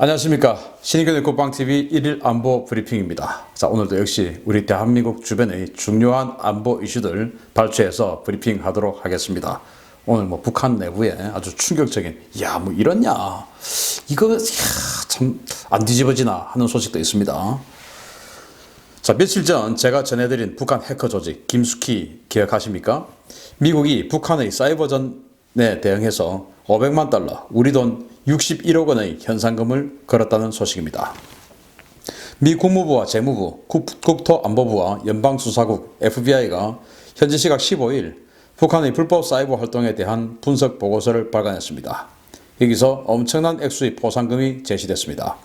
안녕하십니까. 신인근의 국방TV 1일 안보 브리핑입니다. 자, 오늘도 역시 우리 대한민국 주변의 중요한 안보 이슈들 발췌해서 브리핑하도록 하겠습니다. 오늘 북한 내부에 아주 충격적인 이렇냐 이거 참 안 뒤집어지나 하는 소식도 있습니다. 자, 며칠 전 제가 전해드린 북한 해커 조직 김숙희 기억하십니까? 미국이 북한의 사이버전에 대응해서 500만 달러, 우리 돈 61억 원의 현상금을 걸었다는 소식입니다. 미 국무부와 재무부, 국토안보부와 연방수사국 FBI가 현지 시각 15일 북한의 불법 사이버 활동에 대한 분석 보고서를 발간했습니다. 여기서 엄청난 액수의 포상금이 제시됐습니다.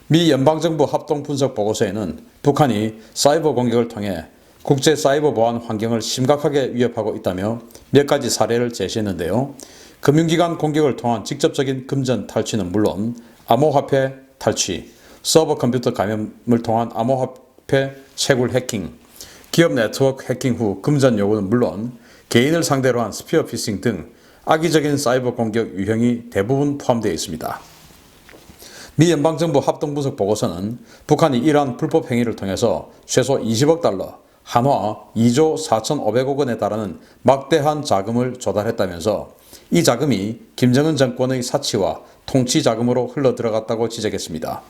미 연방정부 합동분석 보고서에는 북한이 사이버 공격을 통해 국제 사이버 보안 환경을 심각하게 위협하고 있다며 몇 가지 사례를 제시했는데요. 금융기관 공격을 통한 직접적인 금전 탈취는 물론 암호화폐 탈취, 서버 컴퓨터 감염을 통한 암호화폐 채굴 해킹, 기업 네트워크 해킹 후 금전 요구는 물론 개인을 상대로 한 스피어 피싱 등 악의적인 사이버 공격 유형이 대부분 포함되어 있습니다. 미 연방정부 합동분석 보고서는 북한이 이러한 불법 행위를 통해서 최소 20억 달러, 한화 2조 4,500억 원에 달하는 막대한 자금을 조달했다면서 이 자금이 김정은 정권의 사치와 통치 자금으로 흘러들어갔다고 지적했습니다.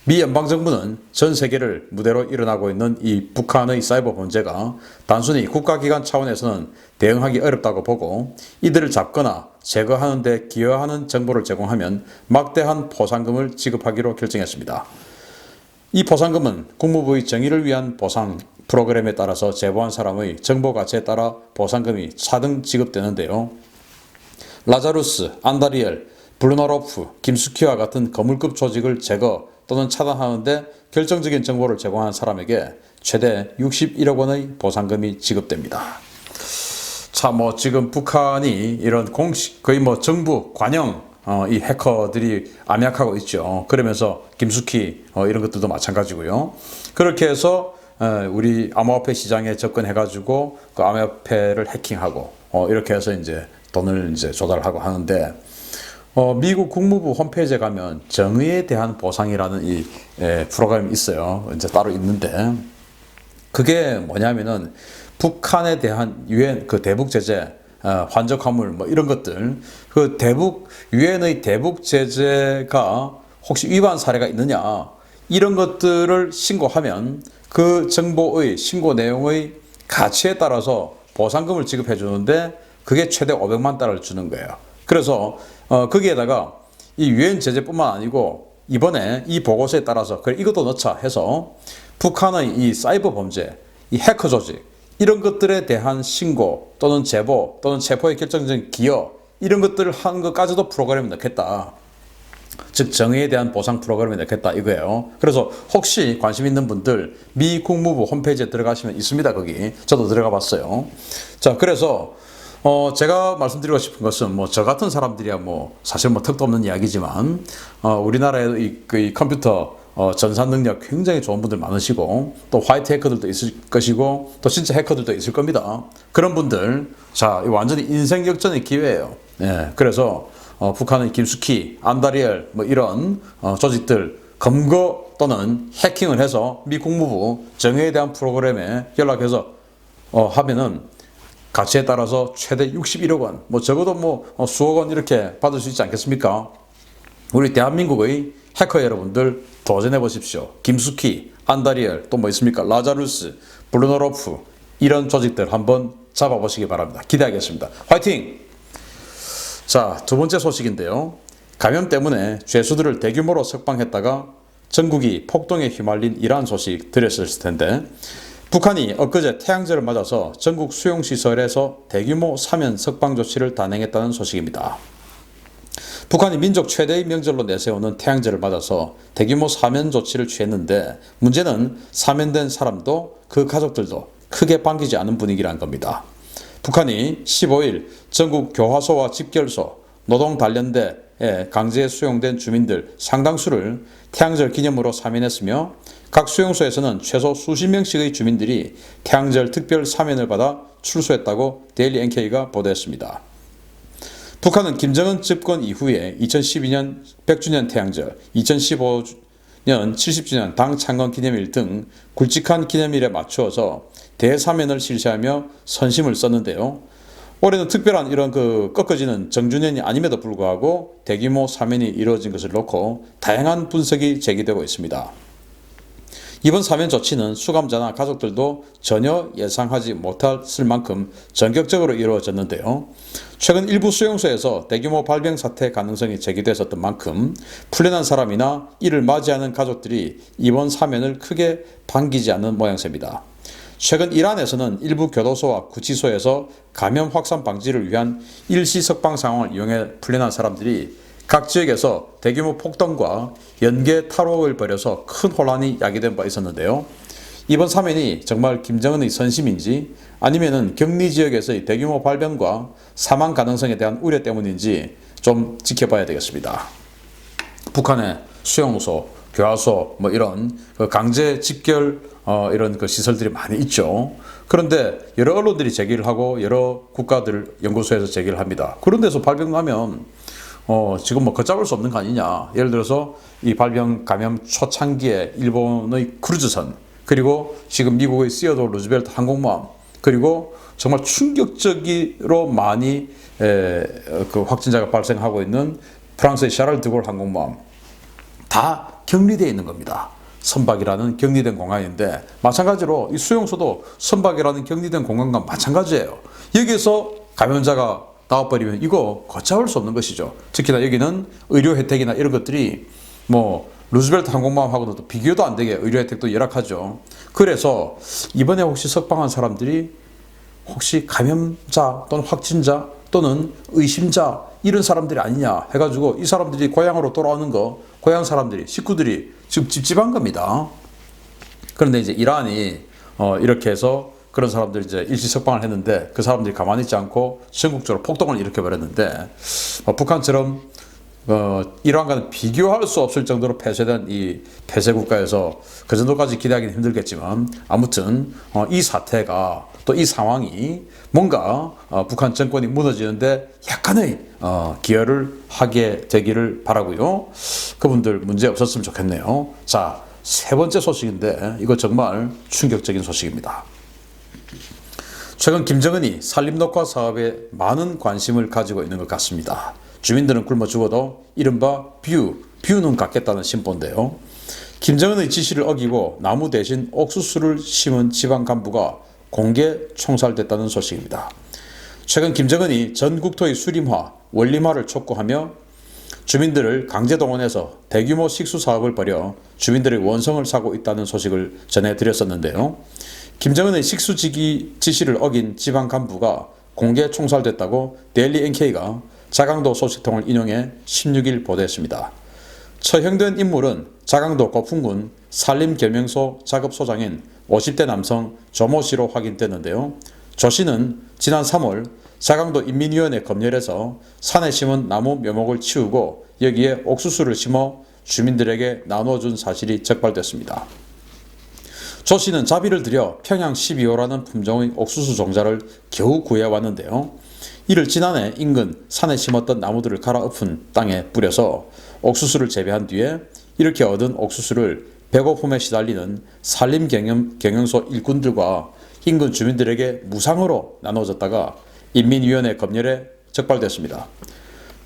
미 연방정부는 전 세계를 무대로 일어나고 있는 이 북한의 사이버 문제가 단순히 국가기관 차원에서는 대응하기 어렵다고 보고 이들을 잡거나 제거하는 데 기여하는 정보를 제공하면 막대한 포상금을 지급하기로 결정했습니다. 이 포상금은 국무부의 정의를 위한 보상 프로그램에 따라서 제보한 사람의 정보 가치에 따라 보상금이 차등 지급되는데요. 라자루스, 안다리엘, 블루너로프, 김숙희와 같은 거물급 조직을 제거 또는 차단하는 데 결정적인 정보를 제공한 사람에게 최대 61억 원의 보상금이 지급됩니다. 자, 지금 북한이 이런 공식 거의 정부 관영 이 해커들이 암약하고 있죠. 그러면서 김숙희 이런 것들도 마찬가지고요. 그렇게 해서 우리 암호화폐 시장에 접근해가지고 그 암호화폐를 해킹하고 이렇게 해서 이제 돈을 조달하고 하는데 미국 국무부 홈페이지에 가면 정의에 대한 보상이라는 이 프로그램이 있어요. 이제 따로 있는데 그게 뭐냐면은 북한에 대한 유엔 그 대북 제재, 환적 화물 이런 것들 그 유엔의 대북 제재가 혹시 위반 사례가 있느냐 이런 것들을 신고하면 그 정보의 신고 내용의 가치에 따라서 보상금을 지급해 주는데 그게 최대 500만 달러를 주는 거예요. 그래서 거기에다가 이 유엔 제재뿐만 아니고 이번에 이 보고서에 따라서 그래 이것도 넣자 해서 북한의 이 사이버 범죄, 이 해커 조직 이런 것들에 대한 신고 또는 제보 또는 체포에 결정적인 기여 이런 것들을 하는 것까지도 프로그램에 넣겠다. 즉 정의에 대한 보상 프로그램에 넣겠다 이거예요. 그래서 혹시 관심 있는 분들 미 국무부 홈페이지에 들어가시면 있습니다. 거기 저도 들어가 봤어요. 자, 그래서 제가 말씀드리고 싶은 것은 저 같은 사람들이야 사실 턱도 없는 이야기지만 우리나라의 이 컴퓨터 전산 능력 굉장히 좋은 분들 많으시고 또 화이트 해커들도 있을 것이고 또 진짜 해커들도 있을 겁니다. 그런 분들 자 완전히 인생 역전의 기회예요. 예, 그래서 북한의 김숙희, 안다리엘 이런 조직들 검거 또는 해킹을 해서 미 국무부 정의에 대한 프로그램에 연락해서 하면은 가치에 따라서 최대 61억 원, 적어도 수억 원 이렇게 받을 수 있지 않겠습니까? 우리 대한민국의 해커 여러분들 도전해 보십시오. 김숙희, 안다리엘, 또 있습니까? 라자루스, 블루너로프 이런 조직들 한번 잡아보시기 바랍니다. 기대하겠습니다. 화이팅! 자, 두 번째 소식인데요. 감염 때문에 죄수들을 대규모로 석방했다가 전국이 폭동에 휘말린 이러한 소식 들었을 텐데 북한이 엊그제 태양절을 맞아서 전국 수용시설에서 대규모 사면 석방 조치를 단행했다는 소식입니다. 북한이 민족 최대의 명절로 내세우는 태양절을 맞아서 대규모 사면 조치를 취했는데 문제는 사면된 사람도 그 가족들도 크게 반기지 않은 분위기란 겁니다. 북한이 15일 전국 교화소와 집결소, 노동단련대에 강제 수용된 주민들 상당수를 태양절 기념으로 사면했으며 각 수용소에서는 최소 수십 명씩의 주민들이 태양절 특별 사면을 받아 출소했다고 데일리 NK가 보도했습니다. 북한은 김정은 집권 이후에 2012년 100주년 태양절, 2015년 70주년 당 창건 기념일 등 굵직한 기념일에 맞추어서 대사면을 실시하며 선심을 썼는데요. 올해는 특별한 이런 꺾어지는 정주년이 아님에도 불구하고 대규모 사면이 이루어진 것을 놓고 다양한 분석이 제기되고 있습니다. 이번 사면 조치는 수감자나 가족들도 전혀 예상하지 못했을 만큼 전격적으로 이루어졌는데요. 최근 일부 수용소에서 대규모 발병 사태 가능성이 제기됐었던 만큼 풀려난 사람이나 이를 맞이하는 가족들이 이번 사면을 크게 반기지 않는 모양새입니다. 최근 이란에서는 일부 교도소와 구치소에서 감염 확산 방지를 위한 일시 석방 상황을 이용해 풀려난 사람들이 각 지역에서 대규모 폭동과 연계 탈옥을 벌여서 큰 혼란이 야기된 바 있었는데요. 이번 사면이 정말 김정은의 선심인지 아니면은 격리 지역에서의 대규모 발병과 사망 가능성에 대한 우려 때문인지 좀 지켜봐야 되겠습니다. 북한의 수용소, 교화소 이런 강제 집결 이런 시설들이 많이 있죠. 그런데 여러 언론들이 제기를 하고 여러 국가들 연구소에서 제기를 합니다. 그런 데서 발병하면 지금 걷잡을 수 없는 거 아니냐. 예를 들어서 이 발병 감염 초창기에 일본의 크루즈선, 그리고 지금 미국의 시어도 루즈벨트 항공모함, 그리고 정말 충격적으로 많이 확진자가 발생하고 있는 프랑스의 샤를 드골 항공모함 다 격리되어 있는 겁니다. 선박이라는 격리된 공간인데 마찬가지로 이 수용소도 선박이라는 격리된 공간과 마찬가지예요. 여기에서 감염자가 나와버리면 이거 걷잡을 수 없는 것이죠. 특히나 여기는 의료 혜택이나 이런 것들이 루즈벨트 항공모함하고도 또 비교도 안 되게 의료 혜택도 열악하죠. 그래서 이번에 혹시 석방한 사람들이 혹시 감염자 또는 확진자 또는 의심자 이런 사람들이 아니냐 해가지고 이 사람들이 고향으로 돌아오는 거 고향 사람들이 식구들이 지금 찝찝한 겁니다. 그런데 이제 이란이 이렇게 해서 그런 사람들이 이제 일시 석방을 했는데 그 사람들이 가만히 있지 않고 전국적으로 폭동을 일으켜버렸는데 북한처럼 이란과는 비교할 수 없을 정도로 폐쇄된 이 폐쇄 국가에서 그 정도까지 기대하기는 힘들겠지만 아무튼 이 사태가 또 이 상황이 뭔가 북한 정권이 무너지는데 약간의 기여를 하게 되기를 바라고요. 그분들 문제 없었으면 좋겠네요. 자, 세 번째 소식인데 이거 정말 충격적인 소식입니다. 최근 김정은이 산림녹화 사업에 많은 관심을 가지고 있는 것 같습니다. 주민들은 굶어 죽어도 이른바 뷰는 갖겠다는 심보인데요. 김정은의 지시를 어기고 나무 대신 옥수수를 심은 지방 간부가 공개 총살됐다는 소식입니다. 최근 김정은이 전국토의 수림화, 원림화를 촉구하며 주민들을 강제 동원해서 대규모 식수 사업을 벌여 주민들의 원성을 사고 있다는 소식을 전해드렸었는데요. 김정은의 식수 지시를 어긴 지방 간부가 공개 총살됐다고 데일리 NK가 자강도 소식통을 인용해 16일 보도했습니다. 처형된 인물은 자강도 고풍군 산림결명소 작업소장인 50대 남성 조모 씨로 확인됐는데요. 조 씨는 지난 3월 자강도 인민위원회 검열에서 산에 심은 나무 묘목을 치우고 여기에 옥수수를 심어 주민들에게 나눠준 사실이 적발됐습니다. 조 씨는 자비를 들여 평양 12호라는 품종의 옥수수 종자를 겨우 구해왔는데요. 이를 지난해 인근 산에 심었던 나무들을 갈아엎은 땅에 뿌려서 옥수수를 재배한 뒤에 이렇게 얻은 옥수수를 배고픔에 시달리는 산림경영소 일꾼들과 인근 주민들에게 무상으로 나눠줬다가 인민위원회 검열에 적발됐습니다.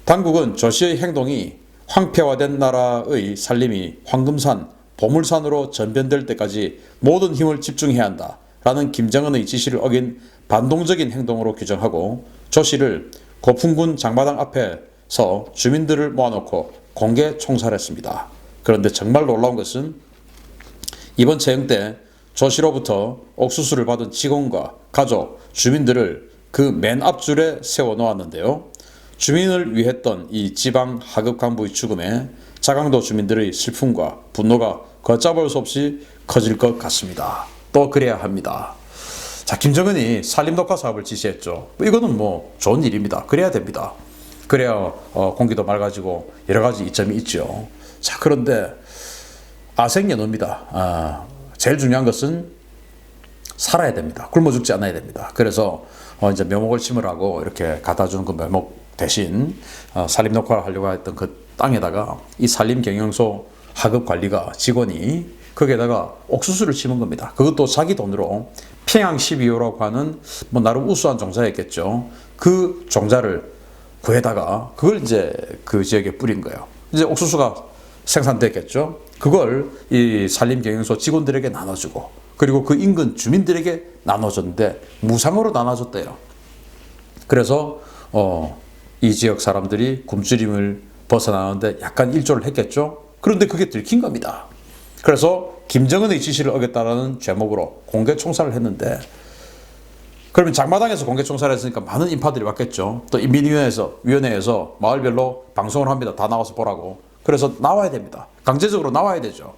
당국은 조 씨의 행동이 황폐화된 나라의 산림이 황금산, 보물산으로 전변될 때까지 모든 힘을 집중해야 한다 라는 김정은의 지시를 어긴 반동적인 행동으로 규정하고 조 씨를 고풍군 장마당 앞에서 주민들을 모아놓고 공개 총살했습니다. 그런데 정말 놀라운 것은 이번 처형 때 조 씨로부터 옥수수를 받은 직원과 가족, 주민들을 그 맨 앞줄에 세워놓았는데요. 주민을 위했던 이 지방 하급 간부의 죽음에 자강도 주민들의 슬픔과 분노가 걷잡을 수 없이 커질 것 같습니다. 또 그래야 합니다. 자, 김정은이 산림녹화 사업을 지시했죠. 이거는 좋은 일입니다. 그래야 됩니다. 그래야 공기도 맑아지고 여러 가지 이점이 있죠. 자, 그런데 아생연호입니다. 제일 중요한 것은 살아야 됩니다. 굶어 죽지 않아야 됩니다. 그래서 이제 묘목을 심으라고 이렇게 갖다 주는 그 묘목 대신 산림 녹화를 하려고 했던 그 땅에다가 이 산림경영소 하급 관리가 직원이 거기에다가 옥수수를 심은 겁니다. 그것도 자기 돈으로 평양 12호라고 하는 뭐 나름 우수한 종자였겠죠. 그 종자를 구해다가 그걸 이제 그 지역에 뿌린 거예요. 이제 옥수수가 생산됐겠죠. 그걸 이 산림경영소 직원들에게 나눠주고 그리고 그 인근 주민들에게 나눠줬는데 무상으로 나눠줬대요. 그래서 이 지역 사람들이 굶주림을 벗어나는데 약간 일조를 했겠죠. 그런데 그게 들킨 겁니다. 그래서 김정은의 지시를 어겼다라는 제목으로 공개 총살을 했는데 그러면 장마당에서 공개 총살을 했으니까 많은 인파들이 왔겠죠. 또 인민위원회에서 마을별로 방송을 합니다. 다 나와서 보라고. 그래서 나와야 됩니다. 강제적으로 나와야 되죠.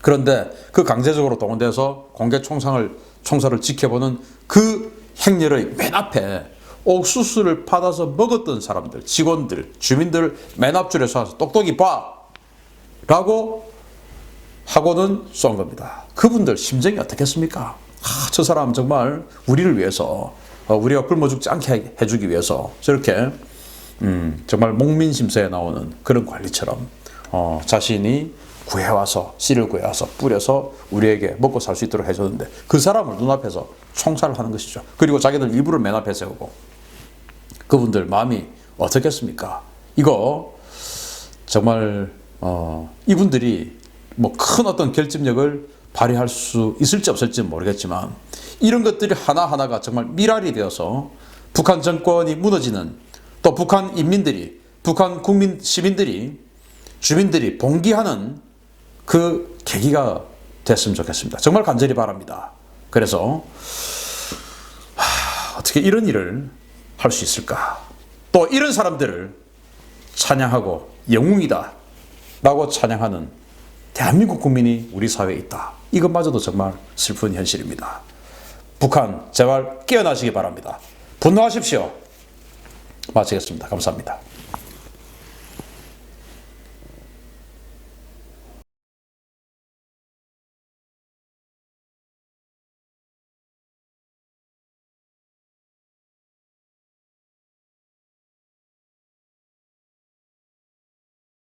그런데 그 강제적으로 동원돼서 공개 총살을 지켜보는 그 행렬의 맨 앞에 옥수수를 받아서 먹었던 사람들, 직원들, 주민들 맨 앞줄에 서서 똑똑히 봐! 라고 하고는 쏜 겁니다. 그분들 심정이 어떻겠습니까? 저 사람 정말 우리를 위해서 우리가 굶어 죽지 않게 해주기 위해서 저렇게 정말 목민심서에 나오는 그런 관리처럼 자신이 구해와서 씨를 구해와서 뿌려서 우리에게 먹고 살 수 있도록 해줬는데 그 사람을 눈앞에서 총살을 하는 것이죠. 그리고 자기들 일부를 맨 앞에 세우고 그분들 마음이 어떻겠습니까? 이거 정말 이분들이 뭐 큰 어떤 결집력을 발휘할 수 있을지 없을지는 모르겠지만 이런 것들이 하나하나가 정말 미랄이 되어서 북한 정권이 무너지는 또 북한 인민들이 북한 국민 시민들이 주민들이 봉기하는 그 계기가 됐으면 좋겠습니다. 정말 간절히 바랍니다. 그래서 어떻게 이런 일을 할 수 있을까? 또 이런 사람들을 찬양하고 영웅이다 라고 찬양하는 대한민국 국민이 우리 사회에 있다. 이것마저도 정말 슬픈 현실입니다. 북한 제발 깨어나시기 바랍니다. 분노하십시오. 마치겠습니다. 감사합니다.